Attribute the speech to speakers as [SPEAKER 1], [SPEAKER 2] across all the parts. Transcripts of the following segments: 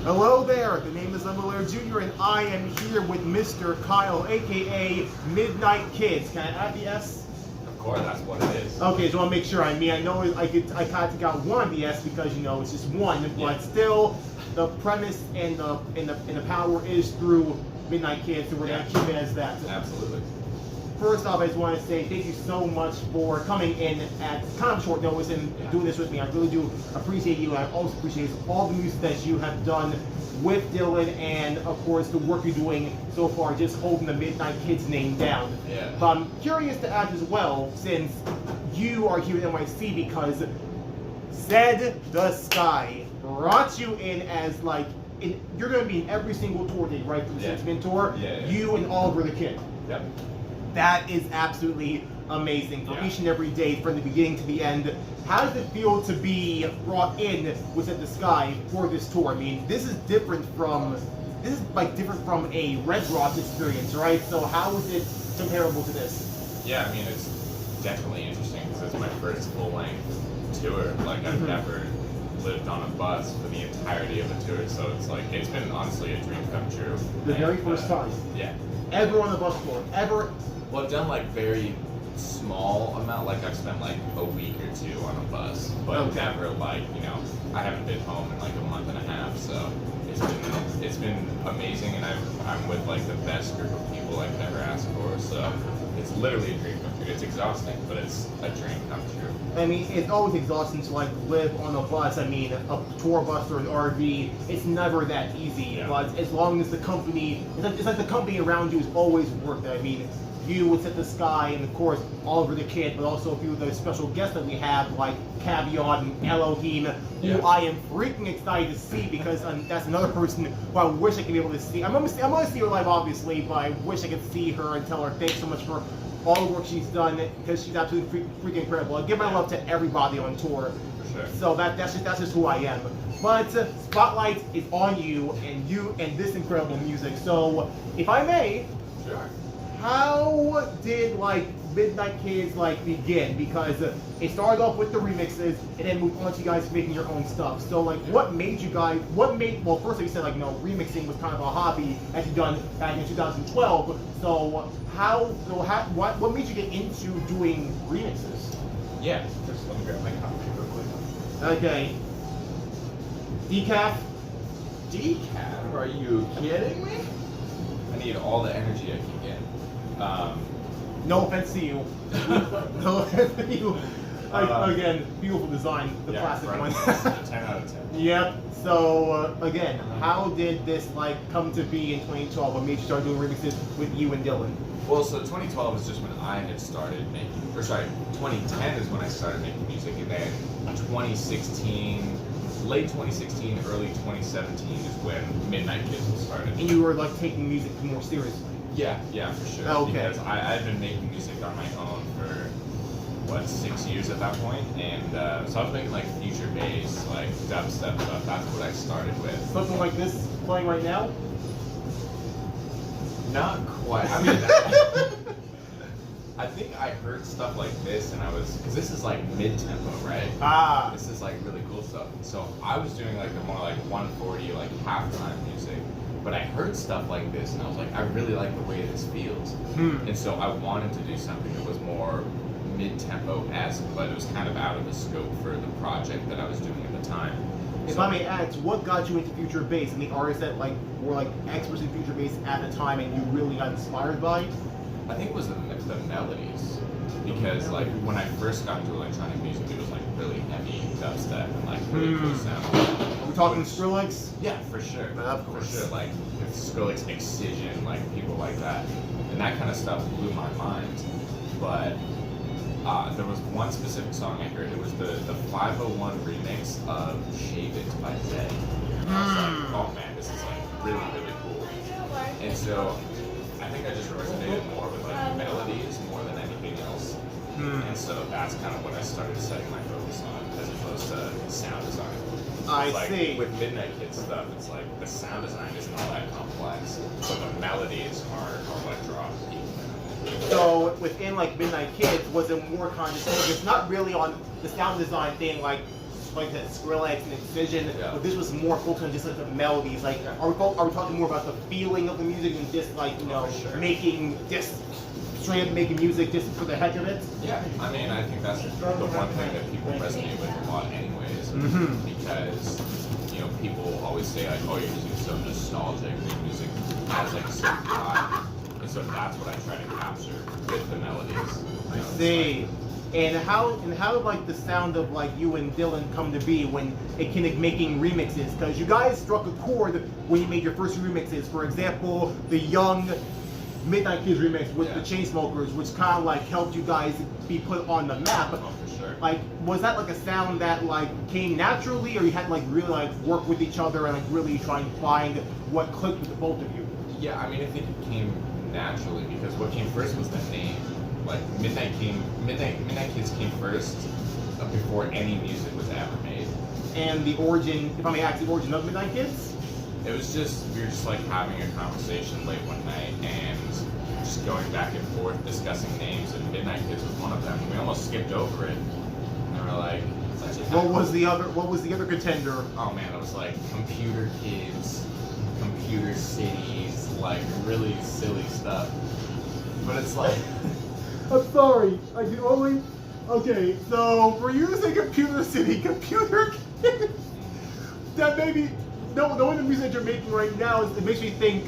[SPEAKER 1] Hello there, the name is Lemolaire Jr. and I am here with Mr. Kyle, aka Midnight Kids. Can I add the S?
[SPEAKER 2] Of course, that's what it is.
[SPEAKER 1] Okay, just want to make sure. I mean, I know I kind of got one of the S because, you know, it's just one, but
[SPEAKER 2] Yeah.
[SPEAKER 1] still, the premise and the power is through Midnight Kids, so we're going to keep it as that.
[SPEAKER 2] Absolutely.
[SPEAKER 1] First off, I just want to say thank you so much for coming in at kind of short notice and doing this with me. I really do appreciate you. I also appreciate all the music that you have done with Dylan and, of course, the work you're doing so far, just holding the Midnight Kids name down.
[SPEAKER 2] Yeah.
[SPEAKER 1] But I'm curious to add as well, since you are here at NYC, because Zed the Sky brought you in as, like, you're going to be in every single tour date, right, for the Sentiment Tour?
[SPEAKER 2] Yeah.
[SPEAKER 1] You and Oliver the Kid.
[SPEAKER 2] Yep.
[SPEAKER 1] That is absolutely amazing for each and every day, from the beginning to the end. How does it feel to be brought in with the Sky for this tour? I mean, this is different from a Red Rock experience, right? So how is it comparable to this?
[SPEAKER 2] Yeah, I mean, it's definitely interesting because it's my first full-length tour. Like, I've never lived on a bus for the entirety of a tour, so it's like, it's been honestly a dream come true.
[SPEAKER 1] The very first time.
[SPEAKER 2] Yeah.
[SPEAKER 1] Ever on the bus tour? Ever?
[SPEAKER 2] Well, I've done like very small amount, like I've spent like a week or two on a bus, but never like, you know, I haven't been home in like a month and a half, so it's been amazing, and I'm with like the best group of people I could ever ask for, so it's literally a dream come true. It's exhausting, but it's a dream come true.
[SPEAKER 1] I mean, it's always exhausting to like live on a bus. I mean, a tour bus or an RV, it's never that easy. But as long as the company, it's like the company around you is always worth it. I mean, you with Set the Sky, and of course Oliver the Kid, but also a few of those special guests that we have, like Caveat and Elohim, who I am freaking excited to see, because that's another person who I wish I could be able to see. I'm gonna see her live, obviously, but I wish I could see her and tell her thanks so much for all the work she's done, because she's absolutely freaking incredible. I give my love to everybody on tour.
[SPEAKER 2] For sure.
[SPEAKER 1] So that's just who I am. But spotlight is on you and this incredible music. So if I may,
[SPEAKER 2] Sure.
[SPEAKER 1] how did like Midnight Kids like begin? Because it started off with the remixes and then moved on to you guys making your own stuff. So like, what made you guys? Well, first you said like, you know, remixing was kind of a hobby that you done back in 2012. So what made you get into doing remixes?
[SPEAKER 2] Yeah. Just let me grab my copy real quick.
[SPEAKER 1] Okay. Decaf.
[SPEAKER 2] Decaf? Are you kidding me? I need all the energy I can get.
[SPEAKER 1] No offense to you. No offense to you. Again, beautiful design, the plastic one.
[SPEAKER 2] 10 out of 10.
[SPEAKER 1] Yep. So again, how did this like come to be in 2012? What made you start doing remixes with you and Dylan?
[SPEAKER 2] Well, so 2012 was just when I had started making, 2010 is when I started making music, and then 2016, late 2016, early 2017 is when Midnight Kids was started.
[SPEAKER 1] And you were like taking music more seriously.
[SPEAKER 2] Yeah, for sure.
[SPEAKER 1] Okay.
[SPEAKER 2] Because I've been making music on my own for, 6 years at that point, and so I was making like future bass, like dubstep stuff. That's what I started with.
[SPEAKER 1] Something like this playing right now?
[SPEAKER 2] Not quite. I mean, I think I heard stuff like this, and because this is like mid-tempo, right?
[SPEAKER 1] Ah.
[SPEAKER 2] This is like really cool stuff. So I was doing like the more like 140, like halftime music. But I heard stuff like this, and I was like, I really like the way this feels. And so I wanted to do something that was more mid-tempo-esque, but it was kind of out of the scope for the project that I was doing at the time.
[SPEAKER 1] If I may ask, what got you into future bass and the artists that like were like experts in future bass at the time, and you really got inspired by?
[SPEAKER 2] I think it was the melodies, because like when I first got into electronic music, it was like really heavy dubstep and like really cool sound.
[SPEAKER 1] Are we talking Skrillex?
[SPEAKER 2] Yeah, for sure.
[SPEAKER 1] Of course.
[SPEAKER 2] For sure, like Skrillex, Excision, like people like that, and that kind of stuff blew my mind. But there was one specific song I heard. It was the 501 remix of "Shave It" by Zed. And I was like, oh man, this is like really really cool. And so I think I just resonated more with like melodies more than anything else. And so that's kind of what I started setting my focus on, as opposed to sound design.
[SPEAKER 1] I
[SPEAKER 2] like,
[SPEAKER 1] see.
[SPEAKER 2] With Midnight Kids stuff, it's like the sound design isn't all that complex, but the melodies are what draw people in.
[SPEAKER 1] So within like Midnight Kids, was it more kind of focused, not really on the sound design thing, like like that Skrillex and Excision,
[SPEAKER 2] Yeah.
[SPEAKER 1] but this was more focused on just like the melodies. Like, are we talking more about the feeling of the music and just like, you know,
[SPEAKER 2] For sure.
[SPEAKER 1] making just straight up making music just for the heck of it?
[SPEAKER 2] Yeah, I mean, I think that's the one thing that people resonate with a lot anyways, because, you know, people always say, like, oh, your music's so nostalgic, your music has, like, a certain vibe, and so that's what I try to capture with the melodies. You know,
[SPEAKER 1] See. And how like the sound of like you and Dylan come to be when it came to making remixes? Because you guys struck a chord when you made your first remixes. For example, the Young Midnight Kids remix with the Chainsmokers, which kind of like helped you guys be put on the map.
[SPEAKER 2] Oh, for sure.
[SPEAKER 1] Like, was that like a sound that like came naturally, or you had to like really like work with each other and like really try and find what clicked with the both of you?
[SPEAKER 2] Yeah, I mean, I think it came naturally because what came first was the name. Like Midnight Kids came first before any music was ever made.
[SPEAKER 1] And the origin, if I may ask, the origin of Midnight Kids?
[SPEAKER 2] It was just, we were just like having a conversation late one night and just going back and forth discussing names, and Midnight Kids was one of them. We almost skipped over it. And we were like, it's actually
[SPEAKER 1] What was the other contender?
[SPEAKER 2] Oh man, it was like Computer Kids, Computer Cities, like really silly stuff. But it's like
[SPEAKER 1] I'm sorry, I can only... Okay, so for you to say Computer City, Computer Kids, that maybe... Knowing the music that you're making right now, it makes me think,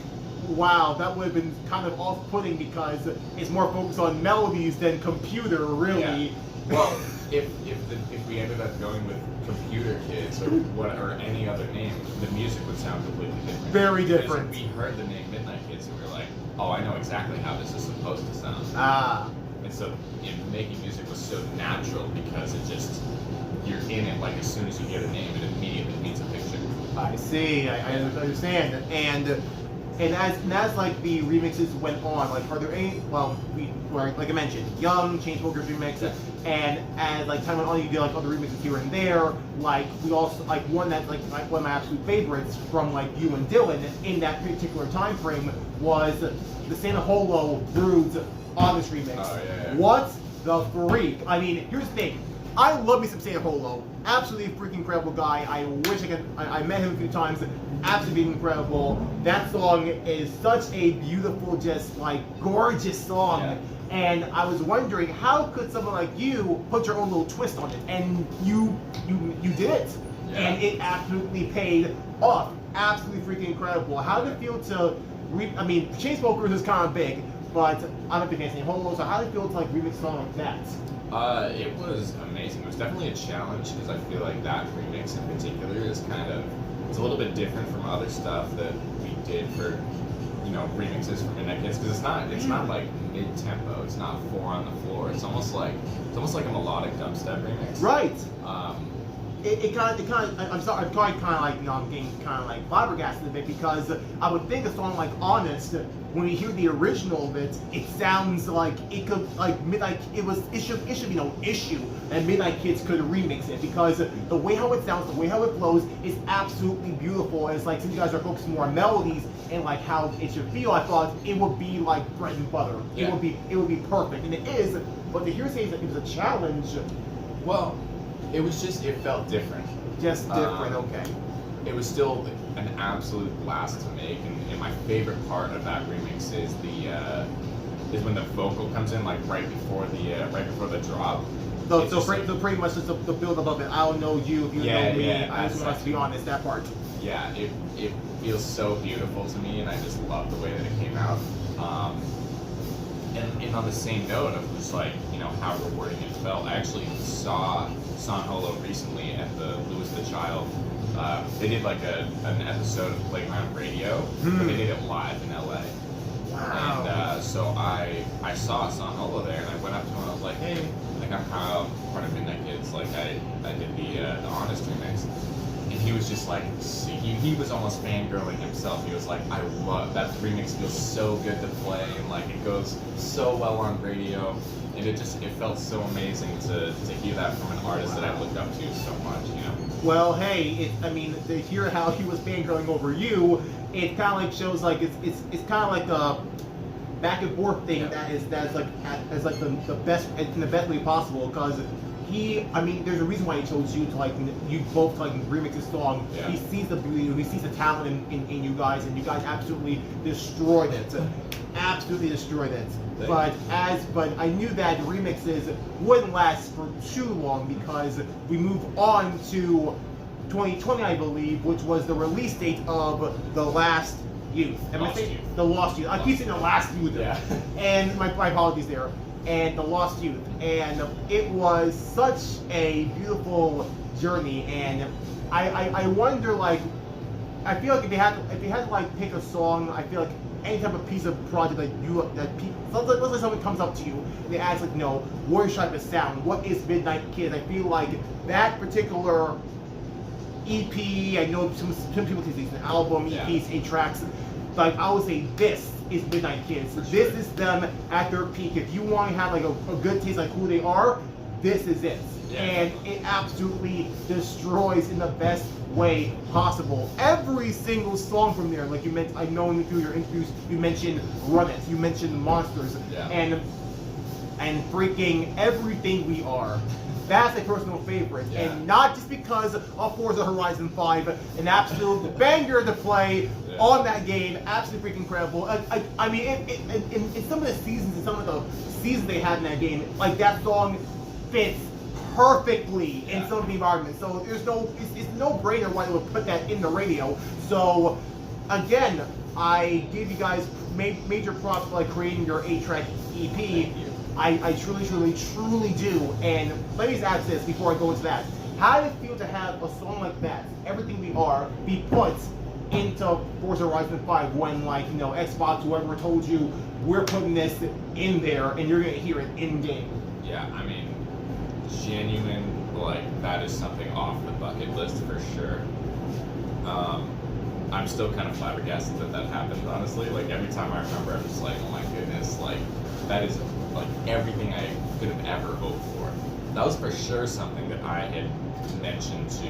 [SPEAKER 1] wow, that would have been kind of off-putting because it's more focused on melodies than computer, really.
[SPEAKER 2] Yeah. Well, if we ended up going with Computer Kids or any other name, the music would sound completely different.
[SPEAKER 1] Very different.
[SPEAKER 2] Because we heard the name Midnight Kids and we were like, oh, I know exactly how this is supposed to sound.
[SPEAKER 1] Ah.
[SPEAKER 2] And so making music was so natural because it just, you're in it, like as soon as you get a name, it immediately means a picture.
[SPEAKER 1] I see, I understand. And as like the remixes went on, like are there any, well, like I mentioned, Young, Chainsmokers remix, and as like time went on, you did like other remixes here and there. Like we also, like one that's like one of my absolute favorites from like you and Dylan in that particular time frame was the Santa Holo Broods Honest remix.
[SPEAKER 2] Oh, yeah.
[SPEAKER 1] What the freak? I mean, here's the thing. I love me some Santa Holo. Absolutely freaking incredible guy. I wish I could. I met him a few times. Absolutely incredible. That song is such a beautiful, just like gorgeous song.
[SPEAKER 2] Yeah.
[SPEAKER 1] And I was wondering, how could someone like you put your own little twist on it? And you did it.
[SPEAKER 2] Yeah.
[SPEAKER 1] And it absolutely paid off. Absolutely freaking incredible. How did it feel to? I mean, Chainsmokers is kind of big, but I'm a big fan of Santa Holo. So how did it feel to like remix a song like that?
[SPEAKER 2] It was amazing. It was definitely a challenge because I feel like that remix in particular is kind of, it's a little bit different from other stuff that we did for, you know, remixes for Midnight Kids, because it's not like mid-tempo. It's not 4 on the floor. It's almost like a melodic dubstep remix.
[SPEAKER 1] Right.
[SPEAKER 2] It
[SPEAKER 1] kind of. I'm sorry. I'm kind of like, you know, I'm getting kind of like flabbergasted a bit because I would think a song like "Honest," when you hear the original of it, it sounds like it could like Midnight. It should be no issue that Midnight Kids could remix it because the way how it sounds, the way how it flows is absolutely beautiful. And it's like since you guys are focusing more on melodies and like how it should feel, I thought it would be like bread and butter.
[SPEAKER 2] Yeah.
[SPEAKER 1] It would be perfect, and it is. But to hear say that it was a challenge.
[SPEAKER 2] Well, it was just, it felt different.
[SPEAKER 1] Just different, okay.
[SPEAKER 2] It was still an absolute blast to make, and my favorite part of that remix is is when the vocal comes in, like right before the drop.
[SPEAKER 1] So pretty much just the build up of it. I don't know you, if you know me. I just want us to be honest, that part.
[SPEAKER 2] Yeah, it feels so beautiful to me, and I just love the way that it came out. And on the same note of just like, you know, how rewarding it felt, I actually saw San Holo recently at the Louis the Child. They did like an episode of Playground Radio, but they did it live in LA.
[SPEAKER 1] Wow.
[SPEAKER 2] And so I saw San Holo there, and I went up to him and I was like, hey, like I'm part of Midnight Kids, like I did the Honest remix. And he was just like, he was almost fangirling himself. He was like, I love that remix, feels so good to play, and like it goes so well on radio. And it felt so amazing to hear that from an artist that I looked up to so much, you know.
[SPEAKER 1] Well, hey, I mean, to hear how he was fangirling over you, it kind of like shows like it's kind of like a back and forth thing that's like the best in the best way possible, because I mean, there's a reason why he chose you to like you both to, like remix his song.
[SPEAKER 2] Yeah.
[SPEAKER 1] He sees the beauty, he sees the talent in you guys, and you guys absolutely destroyed it. Absolutely destroyed it. But I knew that remixes wouldn't last for too long because we move on to 2020, I believe, which was the release date of The Last Youth. The Lost Youth. I keep saying The Last Youth.
[SPEAKER 2] Yeah.
[SPEAKER 1] And my apologies there. And The Lost Youth. And it was such a beautiful journey. And I wonder, like, I feel like if they had to like pick a song, I feel like any type of piece of project let's say something comes up to you and they ask like, no, what is type of sound? What is Midnight Kids? I feel like that particular EP, I know some people say it's an album, EPs, 8 tracks. Like I would say this is Midnight Kids. This is them at their peak. If you want to have like a good taste like who they are, this is it.
[SPEAKER 2] Yeah.
[SPEAKER 1] And it absolutely destroys in the best way possible. Every single song from there, like you mentioned, I know through your interviews, you mentioned Run It, you mentioned Monsters, and freaking Everything We Are. That's a personal favorite, and not just because of Forza Horizon 5, an absolute banger to play on that game, absolutely freaking incredible. I mean, in some of the seasons, they had in that game, like that song fits perfectly in some of the environments. So it's no brainer why they would put that in the radio. So again, I give you guys major props for like creating your 8-track EP. I truly do. And let me just ask this before I go into that. How did it feel to have a song like that, Everything We Are, be put into Forza Horizon 5 when, like, you know, Xbox, whoever told you, we're putting this in there and you're going to hear it in-game?
[SPEAKER 2] Yeah, I mean, genuine, like, that is something off the bucket list for sure. I'm still kind of flabbergasted that happened, honestly. Like, every time I remember, I'm just like, oh my goodness, like, that is like everything I could have ever hoped for. That was for sure something that I had mentioned to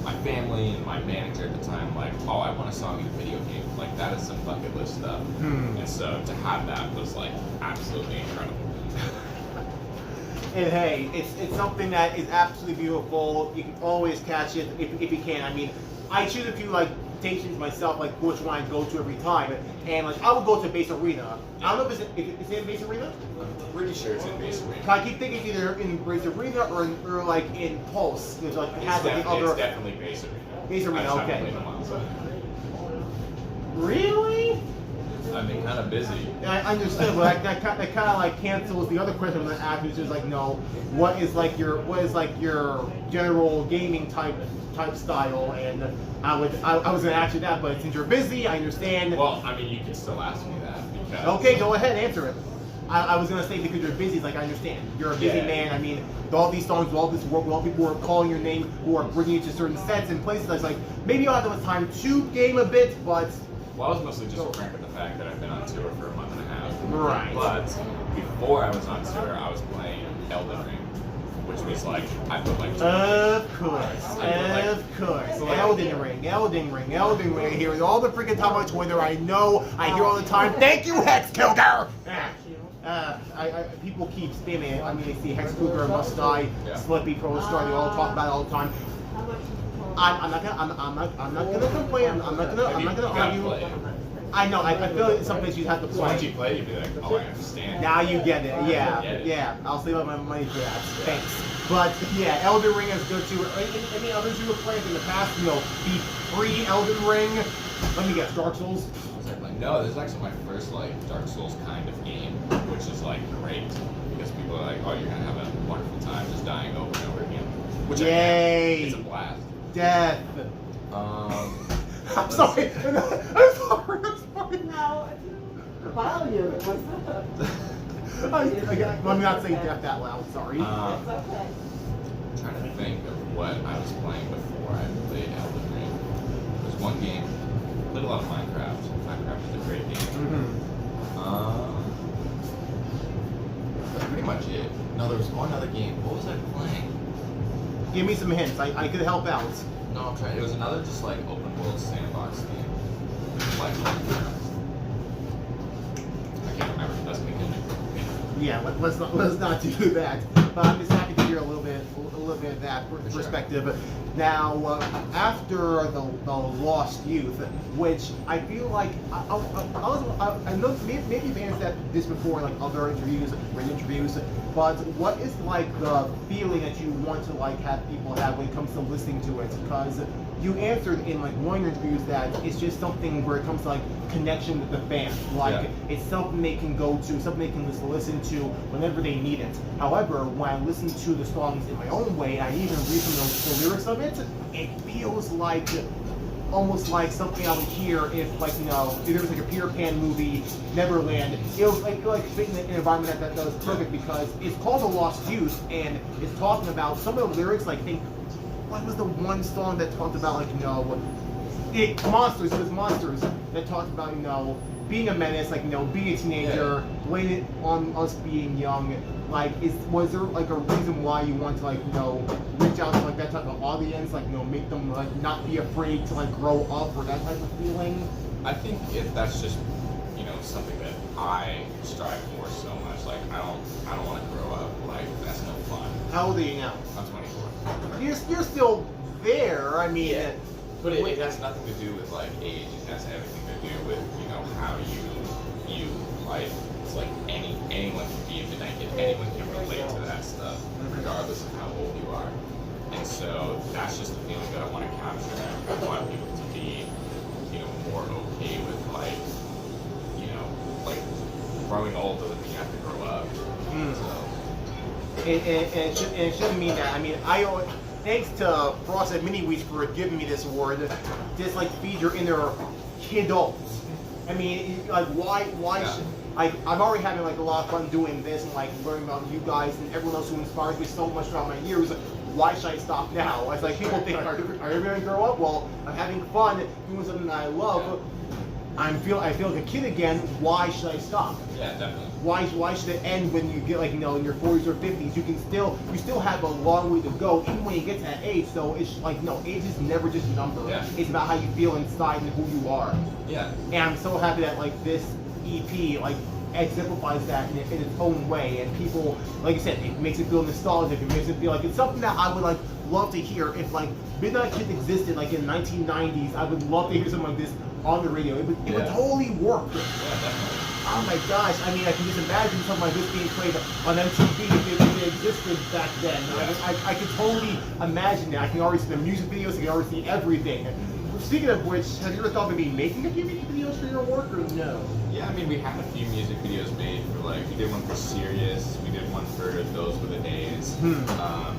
[SPEAKER 2] my family and my manager at the time, like, oh, I want a song in a video game. Like, that is some bucket list stuff. And so to have that was like absolutely incredible.
[SPEAKER 1] And hey, it's something that is absolutely beautiful. You can always catch it if you can. I mean, I choose a few like stations myself, like which one I go to every time, and like I would go to Base Arena. I don't know if it's in Base Arena.
[SPEAKER 2] I'm pretty sure it's in Base Arena.
[SPEAKER 1] I keep thinking it's either in Base Arena or like in Pulse. There's like it has like the other.
[SPEAKER 2] It's definitely Base Arena.
[SPEAKER 1] Base Arena, okay.
[SPEAKER 2] Them
[SPEAKER 1] Really?
[SPEAKER 2] I've been kind of busy.
[SPEAKER 1] I understand, but that kind of like cancels the other question I'm gonna ask, which is like, no, what is like your general gaming type style? And I was gonna ask you that, but since you're busy, I understand.
[SPEAKER 2] Well, I mean, you can still ask me that because.
[SPEAKER 1] Okay, go ahead, answer it. I was gonna say because you're busy, like I understand. You're a busy man. I mean, all these songs, all this work, all people who are calling your name, who are bringing you to certain sets and places. I was like, maybe I'll have time to game a bit, but.
[SPEAKER 2] Well, I was mostly just frank with the fact that I've been on tour for a month and a half.
[SPEAKER 1] Right.
[SPEAKER 2] But before I was on tour, I was playing Elden Ring, which was like, I put like...
[SPEAKER 1] Of course. Elden Ring. I hear all the freaking time on Twitter. I know. I hear all the time. Thank you, Hex Kilger! People keep spamming it. I mean, they see Hex Kilger, Must Die, Slippy, Pro Star. They all talk about it all the time. I'm not gonna complain. I'm not gonna argue. I know. I feel like in some places you have to play.
[SPEAKER 2] Once you play, you'd be like, oh, I understand.
[SPEAKER 1] Now you get it. Yeah. I'll save up my money for that. Thanks. But yeah, Elden Ring is good too. Any others you have played in the past? You know, the free Elden Ring. Let me guess, Dark Souls.
[SPEAKER 2] No, this is actually my first like Dark Souls kind of game, which is like great because people are like, oh, you're gonna have a wonderful time just dying over and over again. Which
[SPEAKER 1] Yay!
[SPEAKER 2] It's a blast.
[SPEAKER 1] Death. I'm sorry.
[SPEAKER 3] No, volume.
[SPEAKER 1] Let me not say death that loud. Sorry.
[SPEAKER 3] It's okay.
[SPEAKER 2] I'm trying to think of what I was playing before I played Elden Ring. There was one game. I played a lot of Minecraft. Minecraft is a great game. That's pretty much it. No, there was one other game. What was I playing?
[SPEAKER 1] Give me some hints. I could help out.
[SPEAKER 2] No, I'm trying. It was another just like open world sandbox game. Like Minecraft. I can't remember. That's me.
[SPEAKER 1] Yeah, let's not do that. But I'm just happy to hear a little bit of that perspective. Now, after the Lost Youth, which I feel like I know maybe you've answered this before, like other interviews, radio interviews, but what is like the feeling that you want to like have people have when it comes to listening to it? Because you answered in like one of your interviews that it's just something where it comes to like connection with the fans. Like it's something they can go to, something they can listen to whenever they need it. However, when I listen to the songs in my own way, I even read some of the lyrics of it, it feels like almost like something I would hear if, like, you know, if there was like a Peter Pan movie, Neverland. It was like fitting in an environment that was perfect because it's called The Lost Youth and it's talking about some of the lyrics. Like, think, what was the one song that talked about, like, you know, monsters? It was monsters that talked about, you know, being a menace, like, you know, being a teenager, blame it on us being young. Like, was there like a reason why you want to, like, you know, reach out to like that type of audience, like, you know, make them like not be afraid to like grow up or that type of feeling?
[SPEAKER 2] I think that's just, you know, something that I strive for so much. Like, I don't want to grow up. Like, that's no fun.
[SPEAKER 1] How old are you now?
[SPEAKER 2] I'm 24.
[SPEAKER 1] You're still there. I mean,
[SPEAKER 2] but it has nothing to do with like age. It has everything to do with, you know, how you life. It's like anyone can be a midnight kid. Anyone can relate to that stuff, regardless of how old you are. And so that's just the feeling that I want to capture. I want people to be, you know, more okay with, like, you know, like growing old doesn't mean you have to grow up. So.
[SPEAKER 1] It shouldn't mean that. I mean, thanks to Forza and Mini Weeks for giving me this award. Just like feed your inner kidults. I mean, like why should, like, I'm already having like a lot of fun doing this and like learning about you guys and everyone else who inspires me so much throughout my years. Why should I stop now? It's like people think, are you going to grow up? Well, I'm having fun doing something that I love. I feel like a kid again. Why should I stop?
[SPEAKER 2] Yeah, definitely.
[SPEAKER 1] Why should it end when you get, like, you know, in your 40s or 50s? You still have a long way to go even when you get to that age. So it's like, no, age is never just a number.
[SPEAKER 2] Yeah.
[SPEAKER 1] It's about how you feel inside and who you are.
[SPEAKER 2] Yeah.
[SPEAKER 1] And I'm so happy that like this EP like exemplifies that in its own way. And people, like I said, it makes it feel nostalgic. It makes it feel like it's something that I would like love to hear if like Midnight Kids existed like in the 1990s. I would love to hear something like this on the radio. It would totally work.
[SPEAKER 2] Yeah, definitely.
[SPEAKER 1] Oh my gosh, I mean, I can just imagine something like this being played on MTV if it existed back then.
[SPEAKER 2] Yeah.
[SPEAKER 1] I can totally imagine that. I can already see the music videos, I can already see everything. Speaking of which, have you ever thought of maybe making a few music videos for your work, or no?
[SPEAKER 2] Yeah, I mean, we had a few music videos made for, like, we did one for Sirius, we did one for Those Were the Days. I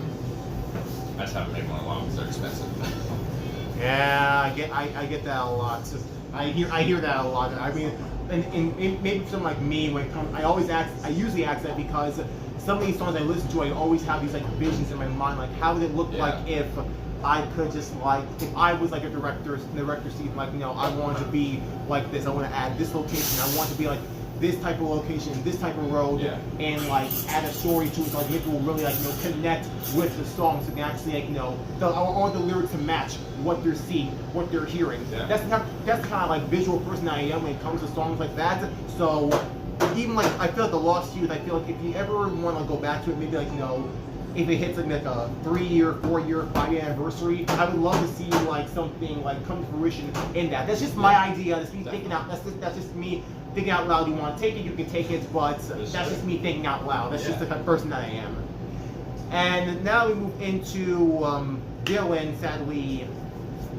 [SPEAKER 2] just haven't made one in a while because they're expensive.
[SPEAKER 1] Yeah, I get that a lot. I hear that a lot. I mean, and maybe for someone like me, when it comes, I usually ask that because some of these songs I listen to, I always have these like visions in my mind, like how would it look like if I could just like, if I was like a director seat, like, you know, I want to be like this, I want to add this location, I want to be like this type of location, this type of road, and like add a story to it, so like people will really like, you know, connect with the songs and actually, like, you know, I want the lyrics to match what they're seeing, what they're hearing.
[SPEAKER 2] Yeah.
[SPEAKER 1] That's kind of like visual person I am when it comes to songs like that. So even like I feel like the Lost Youth, I feel like if you ever want to go back to it, maybe like, you know, if it hits like a 3-year, 4-year, 5-year anniversary, I would love to see like something like come to fruition in that. That's just my idea. That's me thinking out. That's just me thinking out loud. You want to take it, you can take it, but that's just me thinking out loud. That's just the kind of person that I am. And now we move into Dylan, sadly,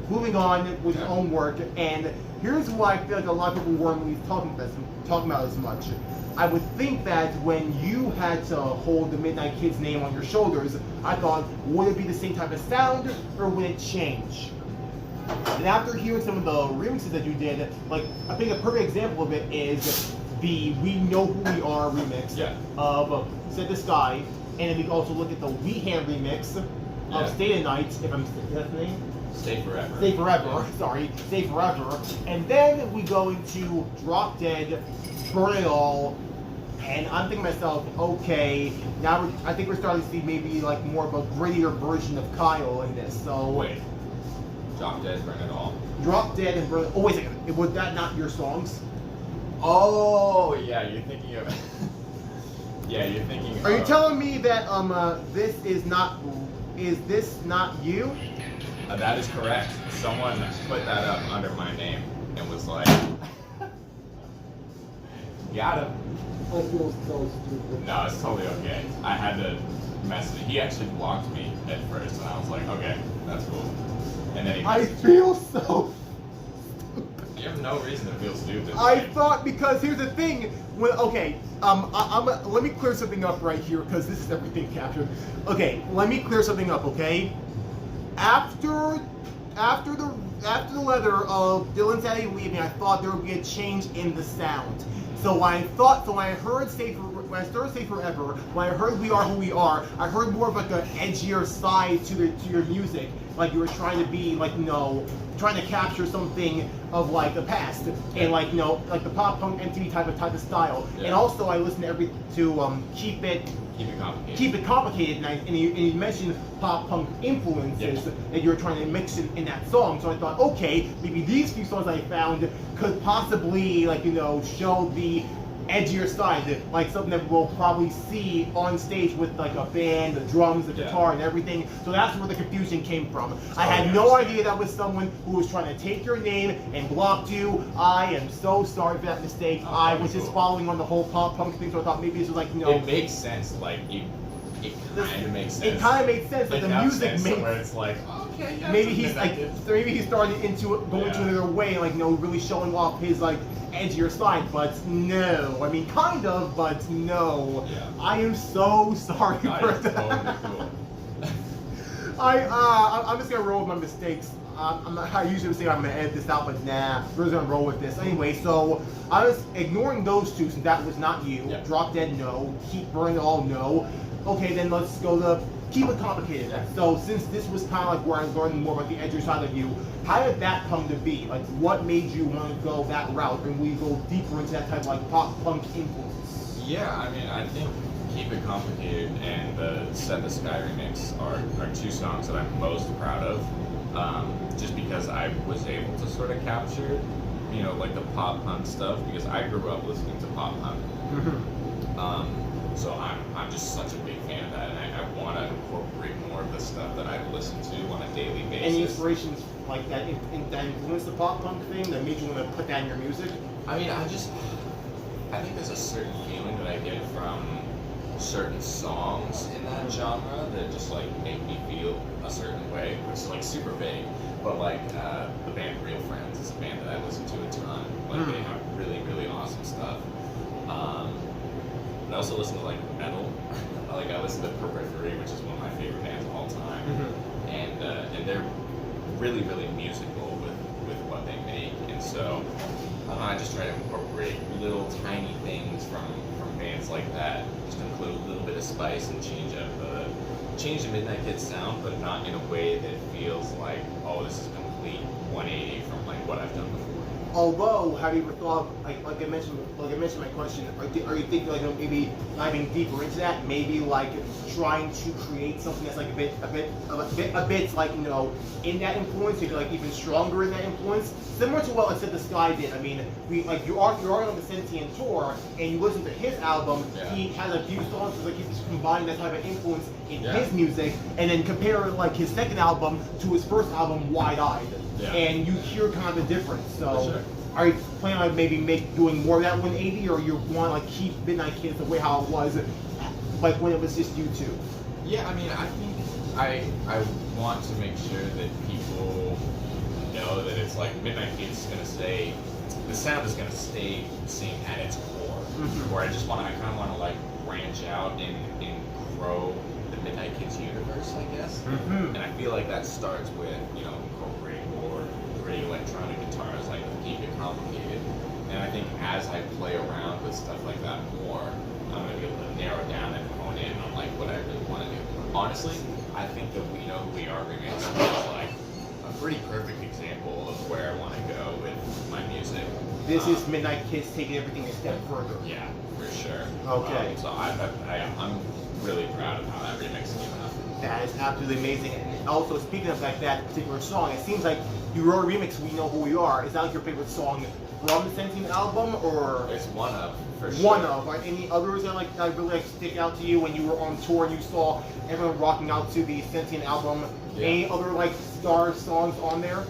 [SPEAKER 1] moving on with his own work. And here's why I feel like a lot of people weren't really talking about as much. I would think that when you had to hold the Midnight Kids name on your shoulders, I thought, would it be the same type of sound, or would it change? And after hearing some of the remixes that you did, like, I think a perfect example of it is the We Know Who We Are remix of Set the Sky, and then we can also look at the We Hand remix of Stay the Night, if I'm, is that the name?
[SPEAKER 2] Stay Forever.
[SPEAKER 1] Stay Forever, sorry, Stay Forever. And then we go into Drop Dead, Burn It All, and I'm thinking to myself, okay, now I think we're starting to see maybe like more of a grittier version of Kyle in this. So
[SPEAKER 2] wait, Drop Dead, Burn It All.
[SPEAKER 1] Drop Dead and Burn. Oh wait a second, was that not your songs?
[SPEAKER 2] Oh yeah, you're thinking of. Yeah, you're thinking.
[SPEAKER 1] Are you telling me that this is not you?
[SPEAKER 2] That is correct. Someone put that up under my name and was like, got him.
[SPEAKER 3] I feel so stupid.
[SPEAKER 2] No, it's totally okay. I had to message. He actually blocked me at first, and I was like, okay, that's cool. And then he.
[SPEAKER 1] I feel so.
[SPEAKER 2] You have no reason to feel stupid.
[SPEAKER 1] I thought, because here's the thing. When okay, let me clear something up right here, because this is everything captured. Okay, let me clear something up. Okay, after the letter of Dylan's Daddy leaving, I thought there would be a change in the sound. So when I heard when I started Stay Forever, when I heard We Are Who We Are, I heard more of like an edgier side to your music. Like you were trying to be like, trying to capture something of like the past and like, like the pop punk MTV type of style.
[SPEAKER 2] Yeah.
[SPEAKER 1] And also I listened to Keep It Complicated, and you mentioned pop punk influences that you were trying to mix in that song. So I thought, okay, maybe these few songs I found could possibly like, show the edgier side, like something that we'll probably see on stage with like a band, the drums, the guitar, and everything. So that's where the confusion came from. I had no idea that was someone who was trying to take your name and blocked you. I am so sorry for that mistake. I was just following on the whole pop punk thing, so I thought maybe this was like,
[SPEAKER 2] It makes sense. Like it kind of makes sense.
[SPEAKER 1] It kind of made sense. Like the music made.
[SPEAKER 2] Where it's like, okay, yeah.
[SPEAKER 1] Maybe he's like, maybe he started going to another way, like really showing off his like edgier side, but no. I mean, kind of, but no.
[SPEAKER 2] Yeah.
[SPEAKER 1] I am so sorry for that.
[SPEAKER 2] Totally cool.
[SPEAKER 1] I'm just gonna roll with my mistakes. I usually say I'm gonna edit this out, but nah, we're just gonna roll with this. Anyway, so I was ignoring those two, since that was not you.
[SPEAKER 2] Yep.
[SPEAKER 1] Drop Dead, no. Keep Burning All, no. Okay, then let's go to Keep It Complicated. So since this was kind of like where I was learning more about the edgier side of you, how did that come to be? Like, what made you want to go that route, and we go deeper into that type of like pop punk influence?
[SPEAKER 2] Yeah, I mean, I think Keep It Complicated and the Set the Sky remix are two songs that I'm most proud of, just because I was able to sort of capture, like the pop punk stuff, because I grew up listening to pop punk. So I'm just such a big fan of that, and I want to incorporate more of the stuff that I listen to on a daily basis.
[SPEAKER 1] Any inspirations like that that influenced the pop punk thing that made you want to put that in your music?
[SPEAKER 2] I mean, I think there's a certain feeling that I get from certain songs in that genre that just like make me feel a certain way, which is like super vague. But like the band Real Friends is a band that I listen to a ton. Like they have really, really awesome stuff. I also listen to like metal. Like I listen to Periphery, which is one of my favorite bands of all time, and they're really, really musical with what they make. And so I just try to incorporate little tiny things from bands like that, just include a little bit of spice and change the Midnight Kids sound, but not in a way that feels like, oh, this is a complete 180 from like what I've done before.
[SPEAKER 1] Although, have you ever thought, like I mentioned in my question, are you thinking like maybe diving deeper into that? Maybe like trying to create something that's like a bit like in that influence, maybe like even stronger in that influence, similar to what Set the Sky did. I mean, you're already on the STS Tour, and you listen to his album. He has a few songs like he's combining that type of influence in his music, and then compare like his second album to his first album, Wide Eyed. And you hear kind of the difference. So, are you planning on maybe doing more of that 180, or you want to like keep Midnight Kids the way how it was, like when it was just you two?
[SPEAKER 2] Yeah, I mean, I think I want to make sure that people know that it's like Midnight Kids is gonna stay, the sound is gonna stay the same at its core. Where I kind of want to like branch out and grow the Midnight Kids universe, I guess. And I feel like that starts with incorporating more pretty electronic guitars, like Keep It Complicated. And I think as I play around with stuff like that more, I'm gonna be able to narrow down and hone in on like what I really want to do. Honestly, I think that We Know Who We Are remix is like a pretty perfect example of where I want to go with my music.
[SPEAKER 1] This is Midnight Kids taking everything a step further.
[SPEAKER 2] Yeah, for sure.
[SPEAKER 1] Okay.
[SPEAKER 2] So I'm really proud of how that remix came out.
[SPEAKER 1] That is absolutely amazing. And also, speaking of like that particular song, it seems like you wrote a remix, We Know Who We Are. Is that like your favorite song from the Sentient album, or
[SPEAKER 2] It's one of, for sure.
[SPEAKER 1] one of? Are any others that really like stick out to you when you were on tour and you saw everyone rocking out to the Sentient album?
[SPEAKER 2] Yeah.
[SPEAKER 1] Any other like star songs on there?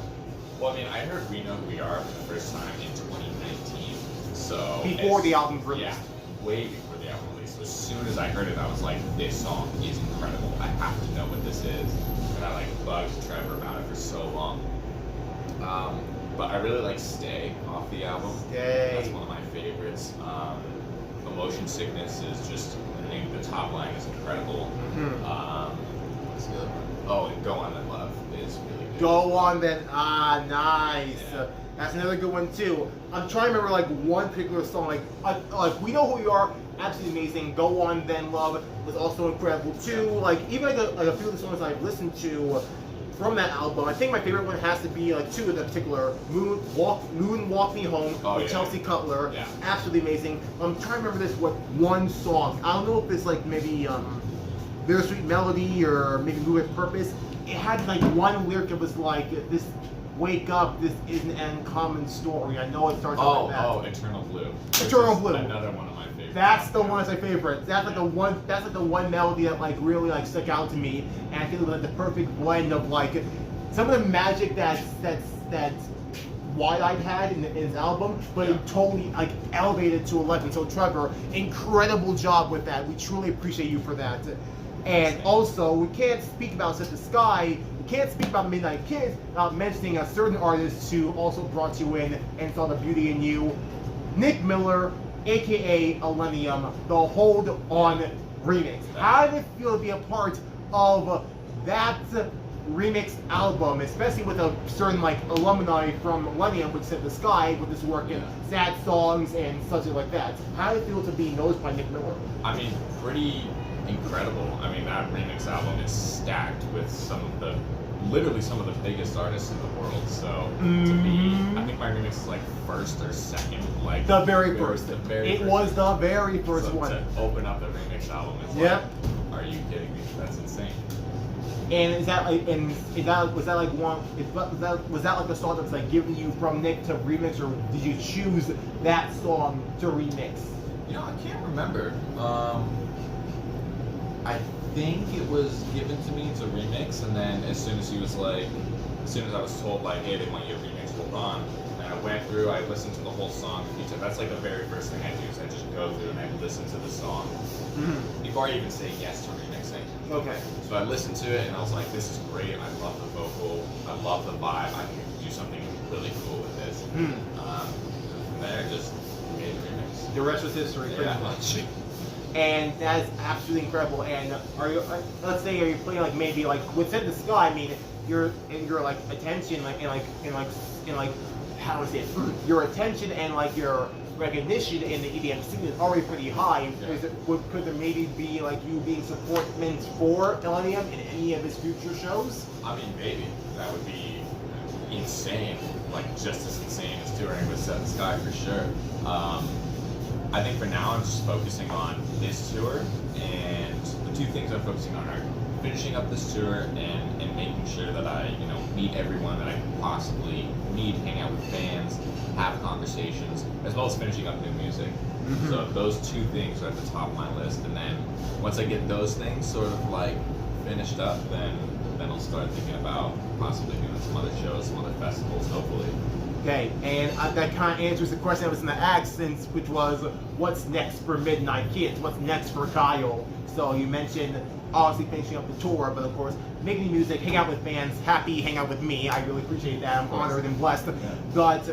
[SPEAKER 2] Well, I mean, I heard We Know Who We Are for the first time in 2019. So
[SPEAKER 1] Before
[SPEAKER 2] it's-
[SPEAKER 1] the album released.
[SPEAKER 2] Yeah, way before the album released. So as soon as I heard it, I was like, this song is incredible. I have to know what this is. And I like bugged Trevor about it for so long. But I really like Stay off the album.
[SPEAKER 1] Stay.
[SPEAKER 2] That's one of my favorites. Emotion Sickness is just, I think the top line is incredible. What's the other one? Oh, and Go On and Love is really good.
[SPEAKER 1] Go On Then. Ah, nice.
[SPEAKER 2] Yeah.
[SPEAKER 1] That's another good one too. I'm trying to remember like one particular song. Like We Know Who We Are, absolutely amazing. Go On Then Love was also incredible too. Like even like a few of the songs I've listened to from that album. I think my favorite one has to be like two of the particular. Moon Walk Me Home
[SPEAKER 2] Oh,
[SPEAKER 1] with
[SPEAKER 2] yeah.
[SPEAKER 1] Chelsea Cutler.
[SPEAKER 2] Yeah.
[SPEAKER 1] Absolutely amazing. I'm trying to remember this one song. I don't know if it's like maybe Bittersweet Melody or maybe Move With Purpose. It had like one lyric that was like this: "Wake up, this isn't an uncommon story." I know it starts off like that.
[SPEAKER 2] Oh, Eternal Blue. Which
[SPEAKER 1] Eternal
[SPEAKER 2] is
[SPEAKER 1] Blue.
[SPEAKER 2] Another one of my favorites.
[SPEAKER 1] That's the one that's my favorite. That's like the one. That's like the one melody that like really like stuck out to me, and I feel like the perfect blend of like some of the magic that Wide-Eyed had in his album, but
[SPEAKER 2] Yeah.
[SPEAKER 1] it totally like elevated to 11. So Trevor, incredible job with that. We truly appreciate you for that. And also, we can't speak about Set the Sky. We can't speak about Midnight Kids without mentioning a certain artist who also brought you in and saw the beauty in you, Nick Miller, aka Illenium, the Hold On remix. How did it feel to be a part of that remix album, especially with a certain like alumni from Illenium, which Set the Sky with his work in sad songs and such like that? How did it feel to be noticed by Nick Miller?
[SPEAKER 2] I mean, pretty incredible. I mean, that remix album is stacked with literally some of the biggest artists in the world. So to be, I think my remix is like first or second. Like
[SPEAKER 1] The very first.
[SPEAKER 2] The very
[SPEAKER 1] It
[SPEAKER 2] first.
[SPEAKER 1] was the very first
[SPEAKER 2] So
[SPEAKER 1] one.
[SPEAKER 2] to open up the remix album is
[SPEAKER 1] Yep.
[SPEAKER 2] like, are you kidding me? That's insane.
[SPEAKER 1] And is that like, was that like one? Was that like a song that was like given you from Nick to remix, or did you choose that song to remix?
[SPEAKER 2] You know, I can't remember. I think it was given to me to remix, and then as soon as I was told like, hey, they want you to remix Hold On, and I went through, I listened to the whole song. That's like the very first thing I do is I just go through and I listen to the song before I even say yes to remixing.
[SPEAKER 1] Okay.
[SPEAKER 2] So I listened to it and I was like, this is great. I love the vocal. I love the vibe. I can do something really cool with this. From there, just made a remix.
[SPEAKER 1] The rest was history, pretty
[SPEAKER 2] Yeah.
[SPEAKER 1] much. And that's absolutely incredible. And are you, let's say, are you playing like maybe like with Set the Sky? I mean, your like attention, like how to say it, your attention and like your recognition in the EDM scene is already pretty high.
[SPEAKER 2] Yeah.
[SPEAKER 1] Could there maybe be like you being supportment for Illenium in any of his future shows?
[SPEAKER 2] I mean, maybe. That would be insane. Like, just as insane as touring with Set the Sky for sure. I think for now I'm just focusing on this tour, and the two things I'm focusing on are finishing up this tour and making sure that I, meet everyone that I can possibly meet, hang out with fans, have conversations, as well as finishing up new music. So those two things are at the top of my list, and then once I get those things sort of like finished up, then I'll start thinking about possibly doing some other shows, some other festivals, hopefully.
[SPEAKER 1] Okay, and that kind of answers the question I was going to ask, which was, what's next for Midnight Kids? What's next for Kyle? So you mentioned obviously finishing up the tour, but of course making music, hang out with fans, happy, hang out with me. I really appreciate that. I'm honored and blessed.
[SPEAKER 2] Yeah.
[SPEAKER 1] But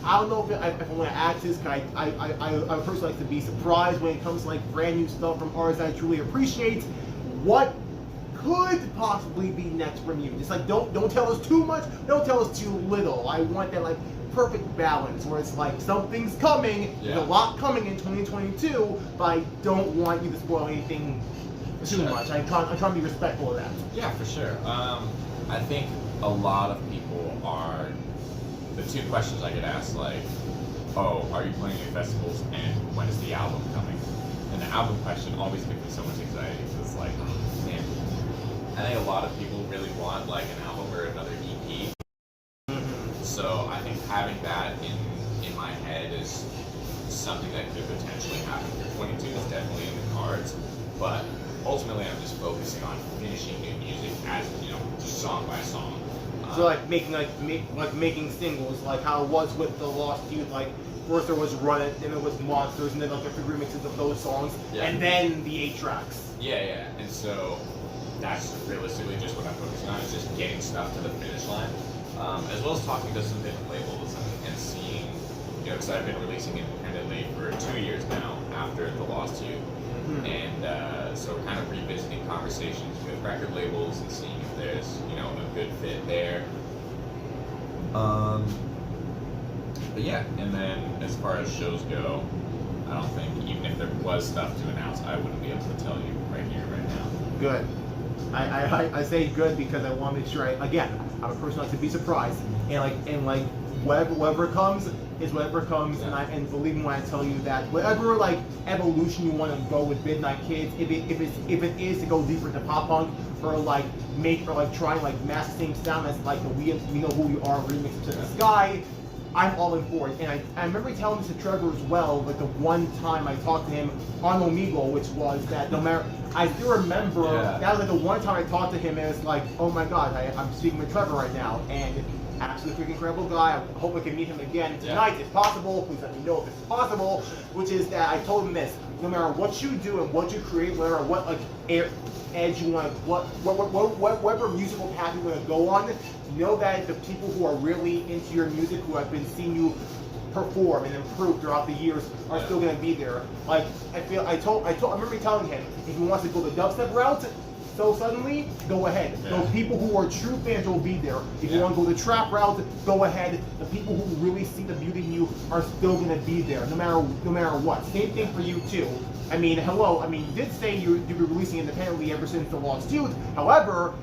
[SPEAKER 1] I don't know if I want to ask this. Cause I personally like to be surprised when it comes to like brand new stuff from artists I truly appreciate. What could possibly be next from you? Just like don't tell us too much, don't tell us too little. I want that like perfect balance where it's like something's coming, there's a lot coming in 2022, but I don't want you to spoil anything too much. I'm trying to be respectful of that.
[SPEAKER 2] Yeah, for sure. I think a lot of people are, the two questions I get asked, like, oh, are you playing any festivals, and when is the album coming? And the album question always gives me so much anxiety, because it's like, oh, man, I think a lot of people really want like an album or another EP. So I think having that in my head is something that could potentially happen for 22 is definitely in the cards. But ultimately, I'm just focusing on finishing new music as just song by song.
[SPEAKER 1] So like making singles, like how it was with the Lost Youth. Like first there was Run It, then it was Monsters, and then like the remixes of those songs, and then the 8 tracks.
[SPEAKER 2] Yeah. And so that's realistically just what I'm focusing on, is just getting stuff to the finish line, as well as talking to some different labels and seeing, because I've been releasing independently for 2 years now after the Lost Youth. And so kind of revisiting conversations with record labels and seeing if there's, a good fit there. But yeah, and then as far as shows go, I don't think, even if there was stuff to announce, I wouldn't be able to tell you right here, right now.
[SPEAKER 1] Good. I say good because I want to make sure I'm a person who likes to be surprised, and whatever comes is whatever comes, and believe me when I tell you that whatever like evolution you want to go with Midnight Kids, if it is to go deeper into pop punk or try and like mask the same sound as like the We Know Who We Are remix to the Sky, I'm all in for it. And I remember telling this to Trevor as well, like the one time I talked to him on Omegle, which was that no matter, I still remember, that was like the one time I talked to him, and it's like, oh my god, I'm speaking with Trevor right now, and absolutely freaking incredible guy. I hope I can meet him again tonight if possible. Please let me know if it's possible. Which is that I told him this: no matter what you do and what you create, whatever what like edge you want, whatever musical path you want to go on, know that the people who are really into your music, who have been seeing you perform and improve throughout the years, are still going to be there. Like I remember telling him if he wants to go the dubstep route, so suddenly, go ahead. Those people who are true fans will be there. If you want to go the trap route, go ahead. The people who really see the beauty in you are still going to be there, no matter what. Same thing for you too. I mean, hello. I mean, you did say you've been releasing independently ever since the Lost Youth. However,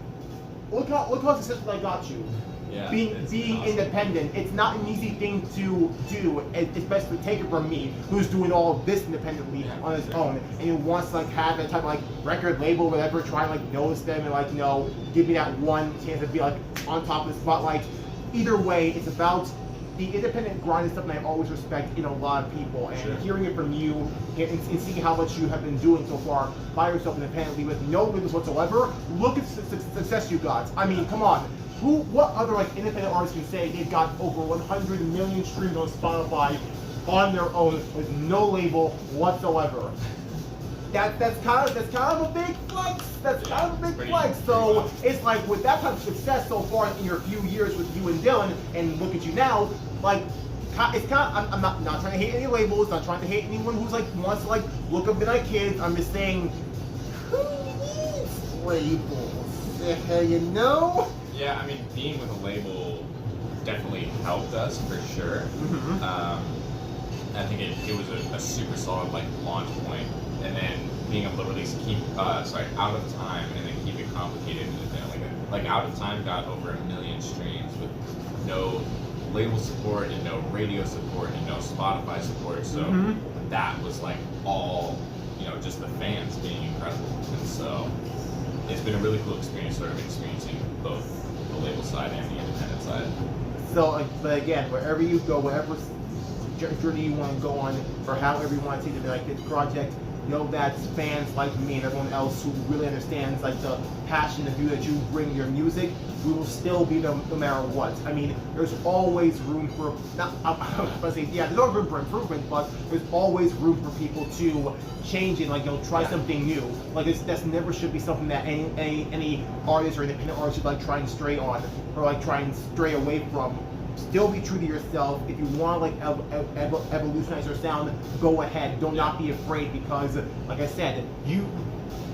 [SPEAKER 1] look how successful I got you.
[SPEAKER 2] Yeah,
[SPEAKER 1] being
[SPEAKER 2] awesome.
[SPEAKER 1] independent, it's not an easy thing to do, especially take it from me, who's doing all of this independently on his own, and he wants to like have that type of like record label, or whatever, try and like notice them and like give me that one chance to be like on top of the spotlight. Either way, it's about the independent grind is something I always respect in a lot of people, and hearing it from you and seeing how much you have been doing so far by yourself independently with no limits whatsoever. Look at the success you got. I mean, come on. What other like independent artists can say they've got over 100 million streams on Spotify on their own with no label whatsoever? That's kind of a big flex. That's kind of a big flex. So it's like with that type of success so far in your few years with you and Dylan, and look at you now, like it's kind of, I'm not trying to hate any labels, not trying to hate anyone who's like wants to like look up Midnight Kids. I'm just saying, who needs labels?
[SPEAKER 2] Yeah, I mean, being with a label definitely helped us for sure. I think it was a super solid like launch point, and then being able to release Out of Time, and then keep it complicated. Like Out of Time got over 1 million streams with no label support and no radio support and no Spotify support. So that was like all just the fans being incredible, and so it's been a really cool experience, sort of experiencing both the label side and the independent side.
[SPEAKER 1] So, but again, wherever you go, whatever journey you want to go on, or however you want to take it, like this project, know that fans like me and everyone else who really understands like the passion, the view that you bring your music, we will still be no matter what. I mean, there's always room for there's always room for improvement, but there's always room for people to change and try something new. Like that's never should be something that any artist or independent artist should like try and stray on or like try and stray away from. Still be true to yourself. If you want to evolutionize your sound, go ahead. Do not be afraid, because like I said,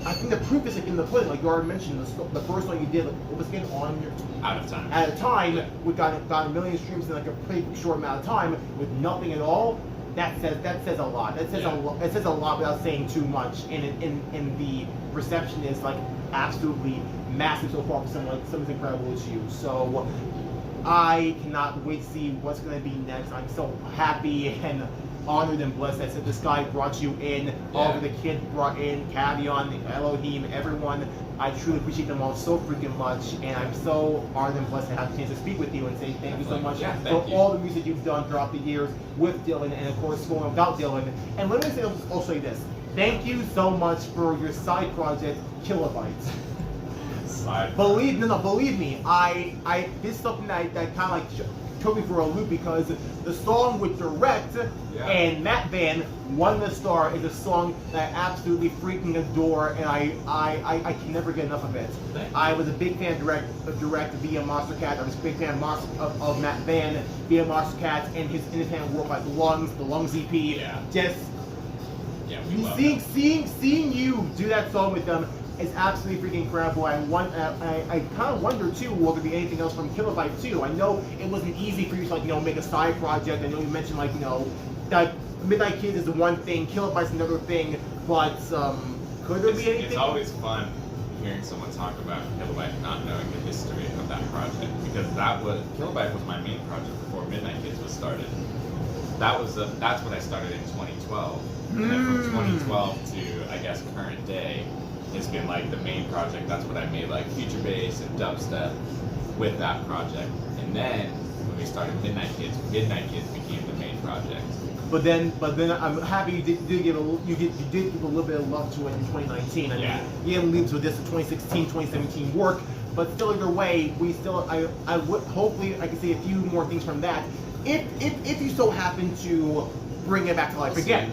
[SPEAKER 1] I think the proof is in the pudding. Like you already mentioned, the first one you did, it was getting on your
[SPEAKER 2] Out of Time.
[SPEAKER 1] At a time, we got 1 million streams in like a pretty short amount of time with nothing at all. That says a lot. That says a lot without saying too much. And the reception is like absolutely massive so far for something as incredible as you. So I cannot wait to see what's going to be next. I'm so happy and honored and blessed that the Sky brought you in, all of the kids brought in, Cavion, Elohim, everyone. I truly appreciate them all so freaking much, and I'm so honored and blessed to have the chance to speak with you and say thank you so much for all the music you've done throughout the years with Dylan, and of course going without Dylan. And let me say, I'll say this. Thank you so much for your side project, Killabyte. Believe me, this is something that kind of like took me for a loop, because the song with Direct and Matt Van, Won the Star, is a song that I absolutely freaking adore, and I can never get enough of it. I was a big fan of Direct via Monster Cat. I was a big fan of Matt Van via Monster Cat and his independent work like the Lungs EP. Just seeing you do that song with them is absolutely freaking incredible. I kind of wonder too, will there be anything else from Killabyte too? I know it wasn't easy for you to like, make a side project. I know you mentioned like, that Midnight Kids is the one thing, Killabyte's another thing, but could there be anything?
[SPEAKER 2] It's always fun hearing someone talk about Killabyte not knowing the history of that project, because Killabyte was my main project before Midnight Kids was started. That's what I started in 2012. And then from 2012 to, I guess, current day, has been like the main project. That's what I made, like future bass and dubstep with that project. And then when we started Midnight Kids became the main project. But then
[SPEAKER 1] I'm happy you did give a little bit of love to it in 2019. I mean, you didn't leave with this 2016, 2017 work, but still either way, I would hopefully I can see a few more things from that. If you so happen to bring it back to life again.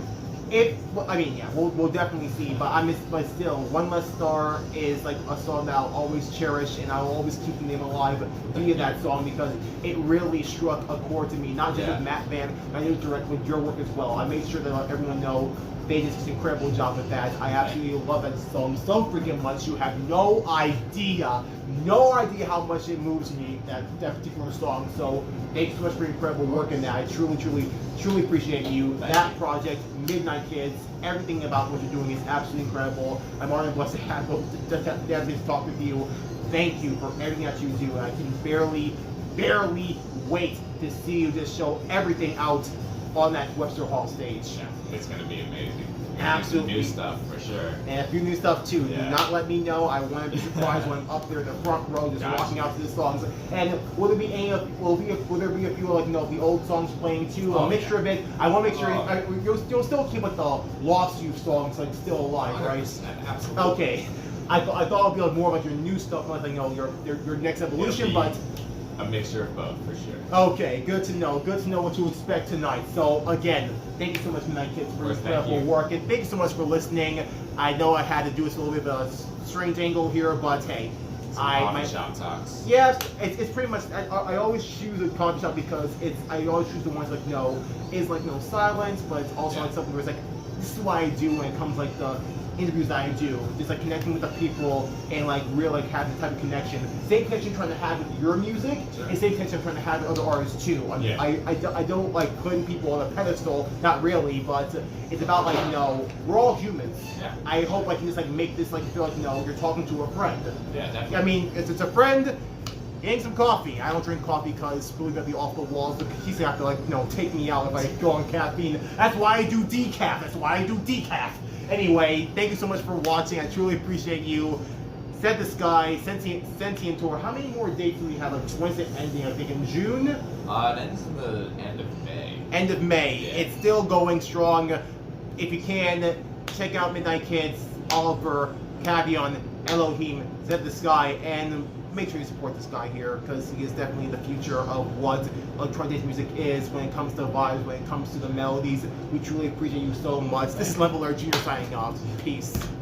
[SPEAKER 1] We'll definitely see, but still, One Less Star is like a song that I'll always cherish, and I'll always keep the name alive via that song, because it really struck a chord to me, not just with Matt Van, but I knew direct with your work as well. I made sure to let everyone know they did an incredible job with that. I absolutely love that song so freaking much. You have no idea how much it moves me, that particular song. So thank you so much for your incredible work in that. I truly appreciate you. That project, Midnight Kids, everything about what you're doing is absolutely incredible. I'm honored and blessed to have to talk with you. Thank you for everything that you do. And I can barely wait to see you just show everything out on that Webster Hall stage.
[SPEAKER 2] Yeah, it's going to be amazing.
[SPEAKER 1] Absolutely.
[SPEAKER 2] New stuff for sure.
[SPEAKER 1] And a few new stuff too. Do not let me know. I want to be surprised when I'm up there in the front row just walking out to the songs. And will there be a few like the old songs playing too? A mixture of it. I want to make sure you'll still keep like the Lost Youth songs like still alive, right?
[SPEAKER 2] Absolutely.
[SPEAKER 1] Okay. I thought it'd be like more like your new stuff, like your next evolution, but.
[SPEAKER 2] A mixture of both, for sure.
[SPEAKER 1] Okay, good to know. Good to know what to expect tonight. So, again, thank you so much, Midnight Kids, for your incredible work. And thank you so much for listening. I know I had to do this a little bit of a strange angle here, but hey.
[SPEAKER 2] Coffee shop talks.
[SPEAKER 1] Yes, it's pretty much, I always choose a coffee shop because I always choose the ones like, silence, but it's also like something where it's like, this is what I do when it comes like the interviews that I do, just like connecting with the people and like really like have the type of connection. Same connection you're trying to have with your music, and same connection I'm trying to have with other artists too. I don't like putting people on a pedestal, not really, but it's about like we're all humans.
[SPEAKER 2] Yeah.
[SPEAKER 1] I hope I can just like make this like feel like you're talking to a friend.
[SPEAKER 2] Yeah, definitely.
[SPEAKER 1] I mean, if it's a friend, getting some coffee. I don't drink coffee because it's really gonna be off the walls. He's gonna have to take me out if I go on caffeine. That's why I do decaf. Anyway, thank you so much for watching. I truly appreciate you. Set the Sky, Sentient Tour. How many more dates do we have? Like, when's it ending? I think in June?
[SPEAKER 2] It ends in the end of May.
[SPEAKER 1] End of May.
[SPEAKER 2] Yeah.
[SPEAKER 1] It's still going strong. If you can, check out Midnight Kids, Oliver, Cavion, Elohim, Set the Sky, and make sure you support this guy here, because he is definitely the future of what electronic dance music is when it comes to vibes, when it comes to the melodies. We truly appreciate you so much. This is Level R Jr. signing off. Peace.